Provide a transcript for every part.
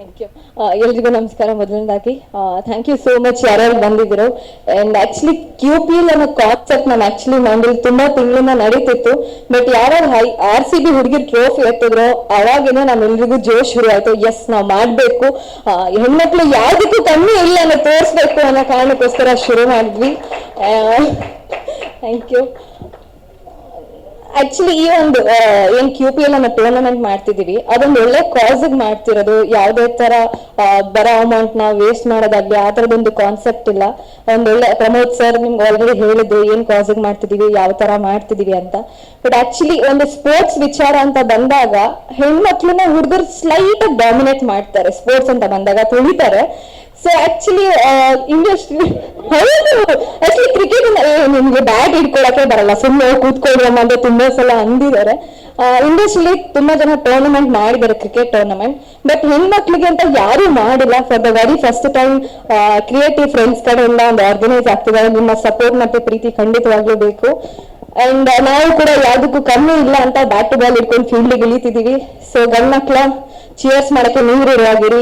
Thank you. ಎಲ್ರಿಗೂ ನಮಸ್ಕಾರ. ಮೊದಲನೇದಾಗಿ ಥ್ಯಾಂಕ್ ಯು ಸೋ ಮಚ್ ಯಾರ್ಯಾರು ಬಂದಿದ್ರು. ಅಂಡ್ ಆಕ್ಚುಲಿ QPL ಅನ್ನೋ ಕಾನ್ಸೆಪ್ಟ್ ನಾನು ಆಕ್ಚುಲಿ ಮೈಂಡಲ್ಲಿ ತುಂಬಾ ತಿಂಗಳಿಂದ ನಡೀತಿತ್ತು. ಬಟ್ ಯಾರ್ಯಾರು RCB ಹುಡುಗಿರ್ ಟ್ರೋಫಿ ಎತ್ತಿದ್ರು ಅವಾಗೇನೆ ನಮ್ಮೆಲ್ರಿಗೂ ಜೋಶ್ ಶುರು ಆಯ್ತು. ಎಸ್ ನಾವು ಮಾಡ್ಬೇಕು, ಹೆಣ್ಮಕ್ಳು ಯಾವ್ದಕ್ಕೂ ಕಮ್ಮಿ ಇಲ್ಲ ಅನ್ನೋ ತೋರಿಸ್ಬೇಕು ಅನ್ನೋ ಕಾರಣಕ್ಕೋಸ್ಕರ ಶುರು ಮಾಡಿದ್ವಿ. Thank you. ಆಕ್ಚುಲಿ ಈ ಒಂದು ಏನ್ QPL ಅನ್ನೋ ಟೂರ್ನಮೆಂಟ್ ಮಾಡ್ತಿದೀವಿ ಅದೊಂದು ಒಳ್ಳೆ ಕಾಸಿಗೆ ಮಾಡ್ತಿರೋದು. ಯಾವುದೇ ತರ ಬರೋ ಅಮೌಂಟ್ ನ ವೇಸ್ಟ್ ಮಾಡೋದಾಗ್ಲಿ ಆ ತರದೊಂದು ಕಾನ್ಸೆಪ್ಟ್ ಇಲ್ಲ. ಒಂದೊಳ್ಳೆ ಪ್ರಮೋದ್ ಸರ್ ನಿಮ್ಗೆ ಆಲ್ರೆಡಿ ಹೇಳಿದ್ರು ಏನ್ ಕಾಸಿಗೆ ಮಾಡ್ತಿದೀವಿ, ಯಾವ ತರ ಮಾಡ್ತಿದೀವಿ ಅಂತ. ಬಟ್ ಆಕ್ಚುಲಿ ಒಂದು ಸ್ಪೋರ್ಟ್ಸ್ ವಿಚಾರ ಅಂತ ಬಂದಾಗ ಹೆಣ್ಮಕ್ಳನ್ನ ಹುಡುಗರು ಸ್ಲೈಟ್ ಆಗಿ ಡಾಮಿನೇಟ್ ಮಾಡ್ತಾರೆ. ಸ್ಪೋರ್ಟ್ಸ್ ಅಂತ ಬಂದಾಗ ತುಳಿತಾರೆ. So actually industry actually cricket ನಿಮ್ಗೆ ಬ್ಯಾಟ್ ಹಿಡ್ಕೊಳಕ್ಕೆ ಬರಲ್ಲ, ಸುಮ್ಮನೆ ಕೂತ್ಕೊಳ್ಳಿ ಅಂತ ತುಂಬಾ ಸಲ ಅಂದಿದ್ದಾರೆ. ಇಂಡಸ್ಟ್ರಿಲಿ ತುಂಬಾ ಜನ ಟೂರ್ನಮೆಂಟ್ ಮಾಡಿದ್ದಾರೆ, ಕ್ರಿಕೆಟ್ ಟೂರ್ನಮೆಂಟ್. ಬಟ್ ಹೆಣ್ಮಕ್ಳಿಗೆ ಅಂತ ಯಾರು ಮಾಡಿಲ್ಲ. For the very first time creative friends ಕಡೆಯಿಂದ ಒಂದು ಆರ್ಗನೈಸ್ ಆಗ್ತಿದೆ. ನಿಮ್ಮ ಸಪೋರ್ಟ್ ಮತ್ತೆ ಪ್ರೀತಿ ಖಂಡಿತವಾಗ್ಲೂ ಬೇಕು. ಅಂಡ್ ನಾವು ಕೂಡ ಯಾವ್ದಕ್ಕೂ ಕಮ್ಮಿ ಇಲ್ಲ ಅಂತ ಬ್ಯಾಟ್ ಟು ಬಾಲ್ ಇಟ್ಕೊಂಡು ಫೀಲ್ಡಿಗೆ ಇಳಿತಿದೀವಿ. ಸೊ ಗಂಡ್ಮಕ್ಳ ಚಿಯರ್ಸ್ ಮಾಡಕ್ಕೆ ನೀರು ಇರುವಾಗಿರಿ.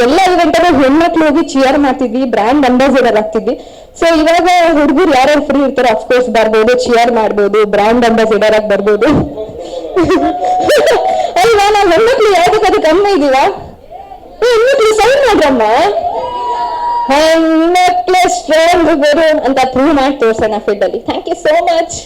ಎಲ್ಲ ಇವೆಂಟಲ್ಲೂ ಹೆಣ್ಮಕ್ಳು ಹೋಗಿ ಚಿಯರ್ ಮಾಡ್ತಿದ್ವಿ, ಬ್ರ್ಯಾಂಡ್ ಅಂಬಾಸಿಡರ್ ಆಗ್ತಿದ್ವಿ. ಸೊ ಇವಾಗ ಹುಡುಗರು ಯಾರ್ಯಾರು ಫ್ರೀ ಇರ್ತಾರೆ ಅಫ್ಕೋರ್ಸ್ ಬರ್ಬೋದು, ಚಿಯರ್ ಮಾಡ್ಬೋದು, ಬ್ರ್ಯಾಂಡ್ ಅಂಬಾಸಿಡರ್ ಆಗಿ ಬರ್ಬೋದು. ಅಲ್ವಾ, ನಾವು ಹೆಣ್ಮಕ್ಳು ಯಾವ್ದಕ್ಕದು ಕಮ್ಮಿ ಇದೀವ? ಹೆಣ್ಮಕ್ಳು ಸೈನ್ ಮಾಡ್ರಮ್ಮ, ಹೆಣ್ಮಕ್ಳು ಸ್ಟ್ರಾಂಗ್ ಬರು ಅಂತ ಪ್ರೂವ್ ಮಾಡಿ ತೋರ್ಸೋಣ ಫೀಲ್ಡ್ ಅಲ್ಲಿ. Thank you so much.